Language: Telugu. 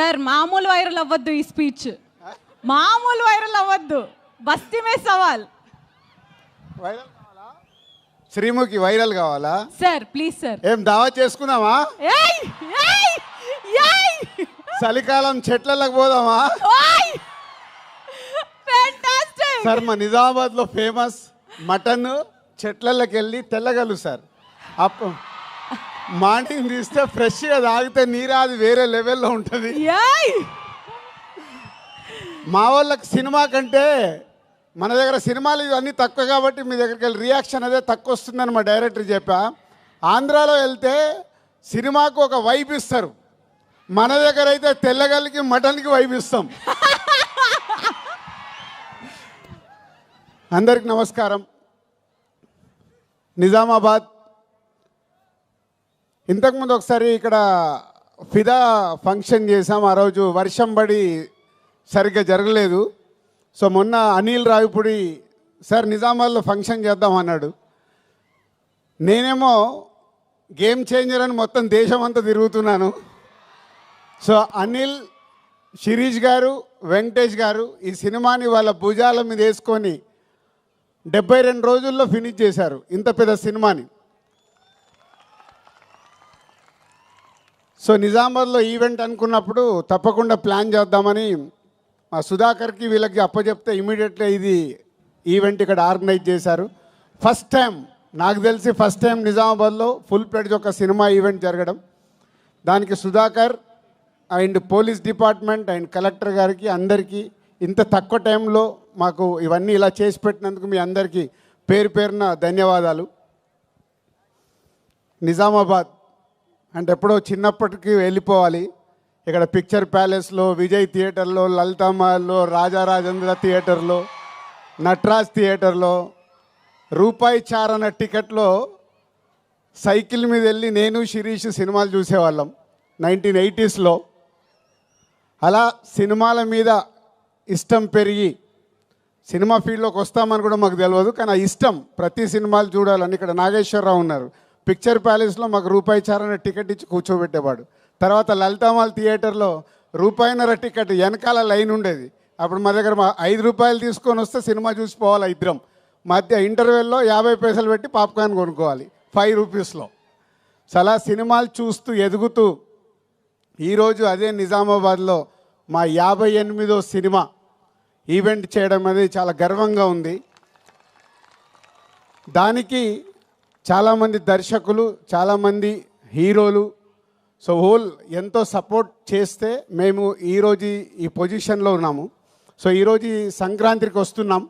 సార్ మామూలు వైరల్ అవ్వద్దు ఈ స్పీచ్, మామూలు వైరల్ అవ్వద్దు. బస్తీ మే సవాల్. వైరల్ కావాలా? శ్రీముఖి వైరల్ కావాలా? Sir please sir. ఏం దావా చేసుకుందామా? ఏయ్ ఏయ్ ఏయ్ చలికాలం చెట్లకు పోదామా? ఓయ్ ఫ్యాంటాస్టిక్. సార్ మా నిజామాబాద్లో ఫేమస్ మటన్ చెట్లకి వెళ్ళి తెల్లగలు సార్. అప్ మార్నింగ్ తీస్తే ఫ్రెష్గా తాగితే నీరు అది వేరే లెవెల్లో ఉంటుంది. ఏయ్ మా వాళ్ళకి సినిమా కంటే మన దగ్గర సినిమాలు ఇవన్నీ తక్కువ కాబట్టి మీ దగ్గరికి వెళ్ళి రియాక్షన్ అదే తక్కువ వస్తుందని మా డైరెక్టర్ చెప్పా. ఆంధ్రాలో వెళ్తే సినిమాకు ఒక వైబ్ ఇస్తారు, మన దగ్గర అయితే తెల్లగలికి మటన్కి వైబ్ ఇస్తాం. అందరికి నమస్కారం. నిజామాబాద్ ఇంతకుముందు ఒకసారి ఇక్కడ ఫిదా ఫంక్షన్ చేసాం. ఆ రోజు వర్షం పడి సరిగ్గా జరగలేదు. సో మొన్న అనిల్ రావిపూడి సార్ నిజామాబాద్లో ఫంక్షన్ చేద్దాం అన్నాడు. నేనేమో గేమ్ చేంజర్ అని మొత్తం దేశం అంతా తిరుగుతున్నాను. సో అనిల్, శిరీష్ గారు, వెంకటేష్ గారు ఈ సినిమాని వాళ్ళ భుజాల మీద వేసుకొని 72 రోజుల్లో ఫినిష్ చేశారు ఇంత పెద్ద సినిమాని. సో నిజామాబాద్లో ఈవెంట్ అనుకున్నప్పుడు తప్పకుండా ప్లాన్ చేద్దామని మా సుధాకర్కి వీళ్ళకి అప్పచెప్తే ఇమీడియట్గా ఇది ఈవెంట్ ఇక్కడ ఆర్గనైజ్ చేశారు. ఫస్ట్ టైం నాకు తెలిసి నిజామాబాద్లో ఫుల్ ప్లెడ్జ్ ఒక సినిమా ఈవెంట్ జరగడం. దానికి Sudhakar and police department and collector గారికి అందరికీ ఇంత తక్కువ టైంలో మాకు ఇవన్నీ ఇలా చేసి పెట్టినందుకు మీ అందరికీ పేరు పేరున ధన్యవాదాలు. నిజామాబాద్ అంటే ఎప్పుడో చిన్నప్పటికీ వెళ్ళిపోవాలి. ఇక్కడ పిక్చర్ ప్యాలెస్లో, విజయ్ థియేటర్లో, లలితామహల్లో, రాజారాజేంద్ర థియేటర్లో, నటరాజ్ థియేటర్లో రూపాయి చారన టికెట్లో సైకిల్ మీద వెళ్ళి నేను శిరీష్ సినిమాలు చూసేవాళ్ళం 1980స్లో. అలా సినిమాల మీద ఇష్టం పెరిగి సినిమా ఫీల్డ్లోకి వస్తామని కూడా మాకు తెలియదు, కానీ ఆ ఇష్టం ప్రతి సినిమాలు చూడాలని. ఇక్కడ నాగేశ్వరరావు ఉన్నారు, పిక్చర్ ప్యాలెస్లో మాకు రూపాయి చారన టికెట్ ఇచ్చి కూర్చోబెట్టేవాడు. తర్వాత లలితామాల్ థియేటర్లో రూపాయిన్నర టికెట్ వెనకాల లైన్ ఉండేది. అప్పుడు మా దగ్గర 5 రూపాయలు తీసుకొని వస్తే సినిమా చూసిపోవాలి ఇద్దరం. మధ్య ఇంటర్వెల్లో 50 పైసలు పెట్టి పాప్కార్న్ కొనుక్కోవాలి 5 రూపీస్లో. అలా సినిమాలు చూస్తూ ఎదుగుతూ ఈరోజు అదే నిజామాబాద్లో మా 58వ సినిమా ఈవెంట్ చేయడం అనేది చాలా గర్వంగా ఉంది. దానికి చాలామంది దర్శకులు, చాలామంది హీరోలు సో హోల్ ఎంతో సపోర్ట్ చేస్తే మేము ఈరోజు ఈ పొజిషన్లో ఉన్నాము. సో ఈరోజు సంక్రాంతికి వస్తున్నాం.